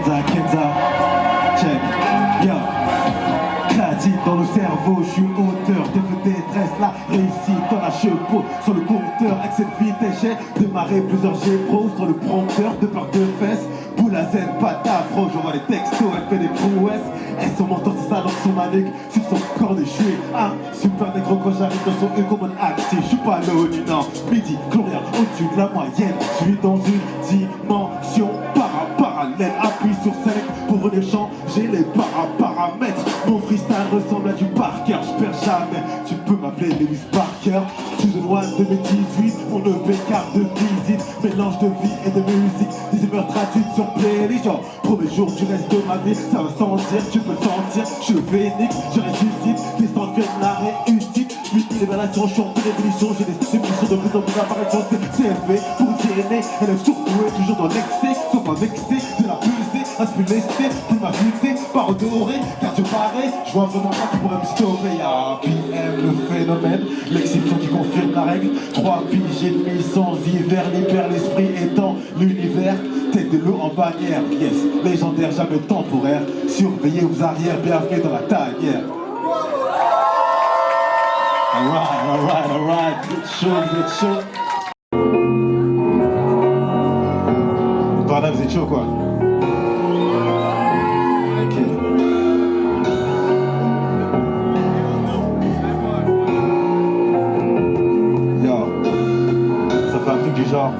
Kenza, check, yo. Créatif dans le cerveau, je suis auteur de détresse, la réussite dans la chevaux sur le compteur. Avec cette vitesse, j'ai démarré plusieurs G-Pro sur le prompteur de peur de fesses. Boule à zen, pas d'afro, j'envoie les textos, elle fait des prouesses. Elle se m'entend, c'est ça dans son manique, sur son corps de choué. Un super négro quand j'arrive dans son ego, mon actif. Je suis pas l'ONU, non, midi, gloria, au-dessus de la moyenne. Je suis dans une dimension parallèle. Appuie sur 5 pour échanger les paramètres. Mon freestyle ressemble à du Parker, je perds jamais. Tu peux m'appeler Lewis Parker. Tu te loin de mes 18, mon EP carte de visite. Mélange de vie et de musique, des humeurs traduites sur playlist. Genre, premier jour du reste de ma vie, ça va sentir, tu peux le sentir. Je suis phénix, je ressuscite, les stands viennent la réussite. Puis les relations, je suis en télévision, j'ai des émissions de plus en plus apparaître. C'est fait pour tirer, elle est surtout toujours dans l'excès, sauf pas vexé, de la pulser, aspire lesté, qui m'a buté, par odoré, car tu parais, je vois vraiment pas qui pourrait me stopper. Y'a PM le phénomène, l'exception qui confirme la règle. 3 piges et demi sans hiver, libère l'esprit et dans l'univers. Tête de l'eau en bannière, yes, légendaire, jamais temporaire. Surveillez vos arrières, bienvenue dans la tanière. Alright, vous êtes chaud. Par là, vous êtes chaud quoi. Ok. Yo, ça fait un truc du genre.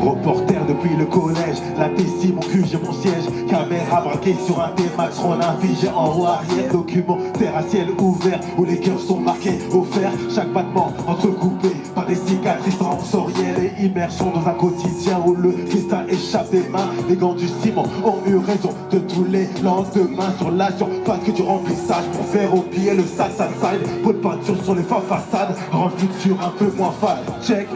Reporter depuis le collège, la Tessie, mon cul, j'ai mon siège. Caméra braquée sur un T-Max, Ronin figé en haut arrière. Documentaire à ciel ouvert, où les cœurs sont marqués au fer. Chaque battement entrecoupé par des cicatrices sensorielles et immersion dans un quotidien où le cristal échappe des mains. Les gants du ciment ont eu raison de tous les lendemains. Sur la surface que du remplissage pour faire oublier le sale side. Pour de peinture sur les façades, rend le futur un peu moins fade. Check.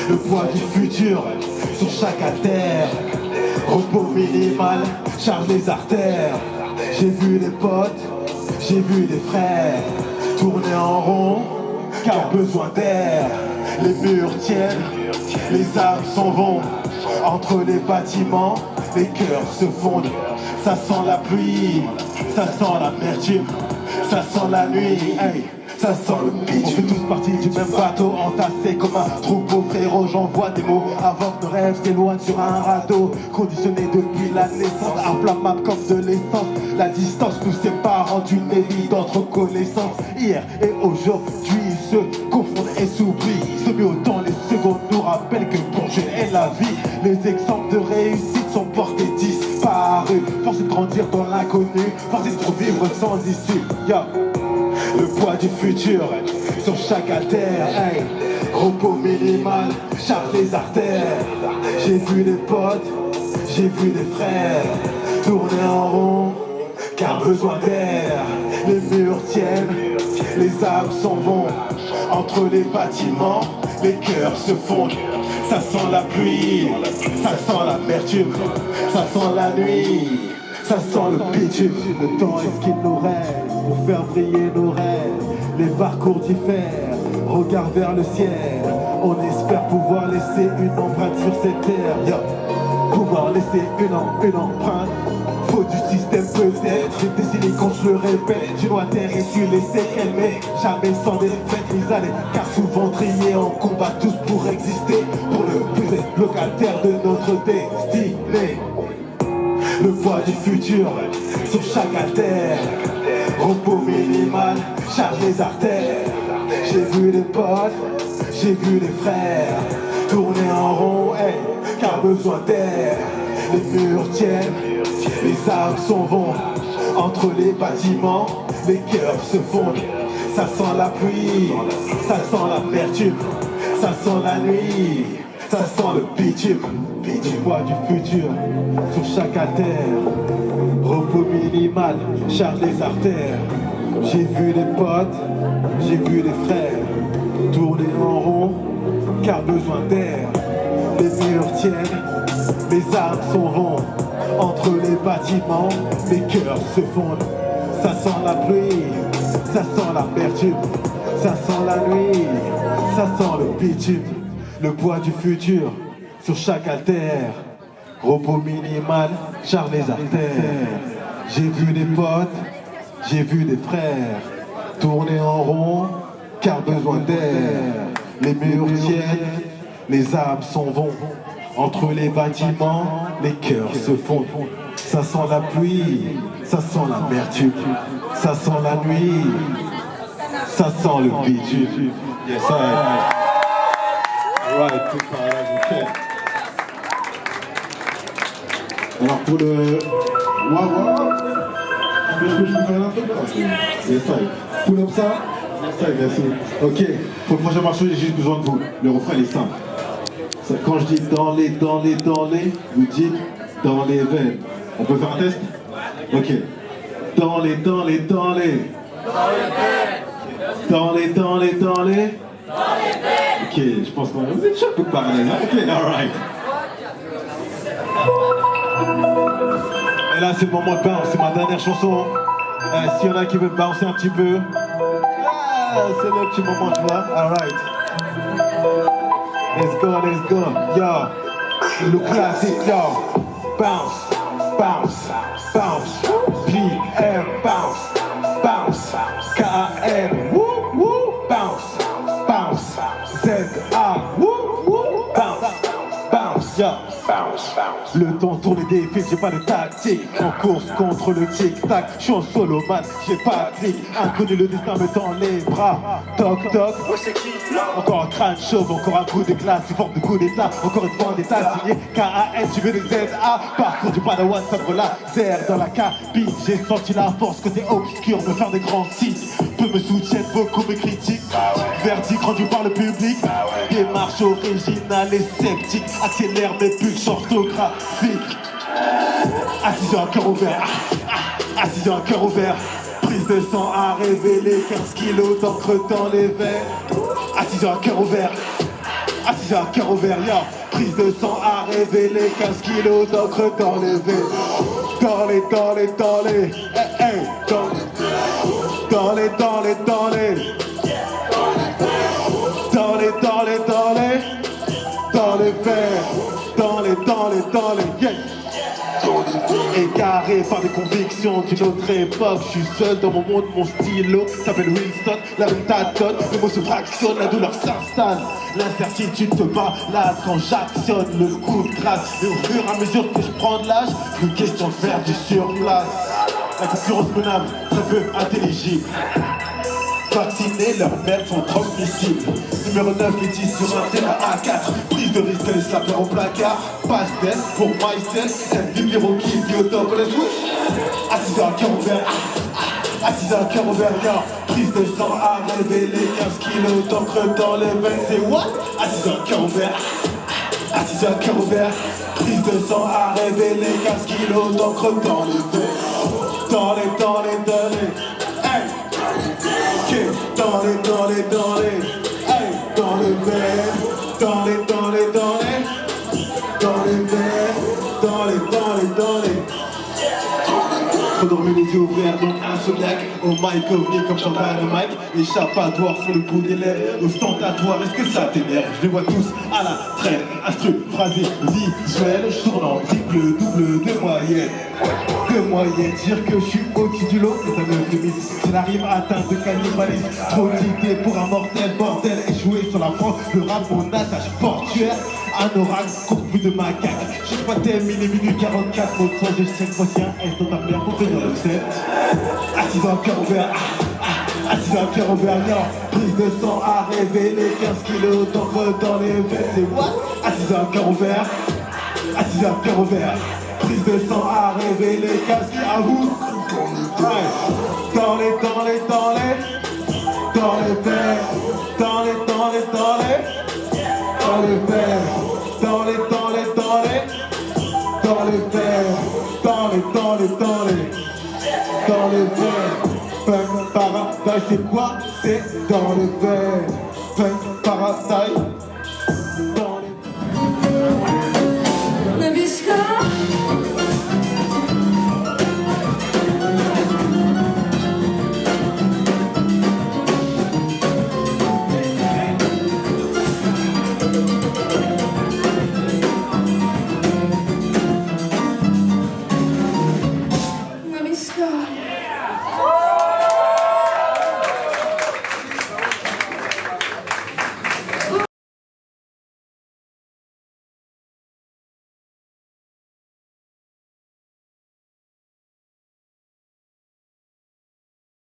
Le poids du futur sur chaque artère. Repos minimal, charge les artères. J'ai vu des potes, j'ai vu des frères tourner en rond, car besoin d'air. Les murs tiennent, les âmes s'en vont. Entre les bâtiments, les cœurs se fondent. Ça sent la pluie, ça sent l'amertume, ça sent la nuit, hey. Ça sent le pitch. On fait tous partie du même bateau, entassé comme un troupeau. Frérot, j'envoie des mots avant que nos rêves s'éloignent sur un radeau. Conditionné depuis la naissance, inflammable comme de l'essence. La distance nous sépare d'une évidente reconnaissance. Hier et aujourd'hui se confondent et s'oublient. Ce mieux autant les secondes nous rappellent que pour Dieu est la vie. Les exemples de réussite sont portés disparus. Force de grandir dans l'inconnu, force de survivre sans issue. Yo. Le poids du futur sur chaque artère, hey. Repos minimal, charge les artères. J'ai vu des potes, j'ai vu des frères tourner en rond, car besoin d'air. Les murs tiennent, les âmes s'en vont. Entre les bâtiments, les cœurs se fondent. Ça sent la pluie, ça sent l'amertume, ça sent la nuit, ça sent le bitume. Le temps est ce qu'il nous reste pour faire briller nos rêves. Les parcours diffèrent, regard vers le ciel. On espère pouvoir laisser une empreinte sur cette terre. Yo. Pouvoir laisser une empreinte. Faut du système peut-être. J'ai décidé quand je le répète. Je dois atterrir sur les séquelles, mais jamais sans défaite. Mis à car souvent triés en combat tous pour exister. Pour le plus locataire de notre destinée. Le poids du futur sur chaque artère. Repos minimal, charge les artères. J'ai vu des potes, j'ai vu des frères tourner en rond, hey, car besoin d'air. Les murs tiennent, les âmes s'en vont. Entre les bâtiments, les cœurs se fondent. Ça sent la pluie, ça sent l'amertume, ça sent la nuit, ça sent le bitume. Le poids du futur sur chaque artère. Repos minimal, charge les artères. J'ai vu des potes, j'ai vu des frères tourner en rond, car besoin d'air. Les murs tiennent, les âmes s'en vont. Entre les bâtiments, les cœurs se fondent. Ça sent la pluie, ça sent l'amertume, ça sent la nuit, ça sent le bitume. Le poids du futur sur chaque artère. repos minimal, charge les artères. J'ai vu des potes, j'ai vu des frères tourner en rond, car besoin d'air. Les murs tiennent, les âmes s'en vont. Entre les bâtiments, les cœurs se fondent. Ça sent la pluie, ça sent l'amertume, ça sent la nuit, ça sent le bitume. Yes, right, tout pareil, ok. Alors pour le... Waouh, est-ce que je peux faire un peu quoi? Yes, pull up ça. Yes, merci. Ok, pour le prochain morceau, j'ai juste besoin de vous. Le refrain il est simple. Quand je dis dans les, vous dites dans les veines. On peut faire un test? Ok. Dans les. Dans les veines. Dans les. Ok, je pense qu'on vous êtes chaud pour parler. Hein? Ok, alright. Et là, c'est le moment de bounce, c'est ma dernière chanson. S'il y en a qui veulent bouncer un petit peu, c'est le petit moment, tu vois. Alright. Let's go, yo. Le classique, yo. Bounce, bounce, bounce. P-M, bounce, bounce. K-A-N, woo, woo, bounce, bounce. Z-A, woo, woo, bounce, bounce, yo. Bounce, bounce. Le temps tourne et défile, j'ai pas de tactique. En course contre le tic-tac, je suis en solo man, j'ai pas de clic. Inconnu, le destin me tend les bras. Toc toc, encore un crâne chauve, encore un coup d'éclat sous forme de coup d'état. Encore une fois en état signé K-A-N, tu veux des Z-A. Parcours du padawan, sabre laser dans la cabine. J'ai senti la force côté obscur me faire des grands signes. Peu me soutiennent, beaucoup me critiquent. Verdict rendu par le public. Démarche originale et sceptique. Accélère mes pulsions orthographiques. Assis sur un cœur ouvert. Assis sur un cœur ouvert. Prise de sang à révéler 15 kilos d'encre dans les veines. Assis sur un cœur ouvert. Assis sur un cœur ouvert, yeah. Prise de sang à révéler 15 kilos d'encre dans les veines. Dans les, hey, hey, dans les yeah. Égaré par des convictions d'une autre époque. Je suis seul dans mon monde, mon stylo s'appelle Winston. La rue tâtonne, le mot se fractionne, la douleur s'installe. L'incertitude te balade quand j'actionne le coup de grâce. Et au fur et à mesure que je prends de l'âge, une question de faire du surplace. La concurrence menable, très peu intelligible. Vaccinés, leurs mères sont transmissibles. Numéro 9 et 10 sur un terrain A4. Prise de risque, les slappers au placard. Passe d'aide pour myself. Un numéro qui vit au top de la switch. Assis à un cœur ouvert. Assis à un cœur ouvert, car prise de sang à révéler 15 kilos d'encre dans les veines. C'est what? Assis à un cœur ouvert. Assis à un cœur ouvert. Prise de sang à révéler 15 kilos d'encre dans les veines. Dans les hey. Okay. Dans les hey. Dans les veines. Dans les veines. Redormir les yeux ouverts, donc insomniaque. Au mic, ovni comme sur Dynamite. Échappatoire sur le bout des lèvres. Ostentatoire, est-ce que ça t'énerve? Je les vois tous à la traîne. Instru, phrasé, visuel. Je tourne en triple, double, de moyenne. Dire que je suis au-dessus du lot, c'est un euphémisme. Je n'arrive à atteindre de cannibalisme. Trop d'idées pour un mortel, bordel. Échoué sur la France, le rap, mon attache portuaire. Un oracle, courbe de macaque. Je suis pas terminé, minute 44, mon sang, j'ai 5 fois si un S dans ta plaire pour tenir le 7. Assis dans un cœur ouvert, assis dans un cœur ouvert, non. Prise de sang à révéler 15 kilos d'encre dans les veines, c'est what? Assis dans un cœur ouvert, assis dans un cœur ouvert. Prise de sang à révéler 15 kilos à vous. Ouais. Dans les veines, dans les veines. Dans les veines. Funk Paradise, c'est quoi? C'est dans les veines. Funk Paradise.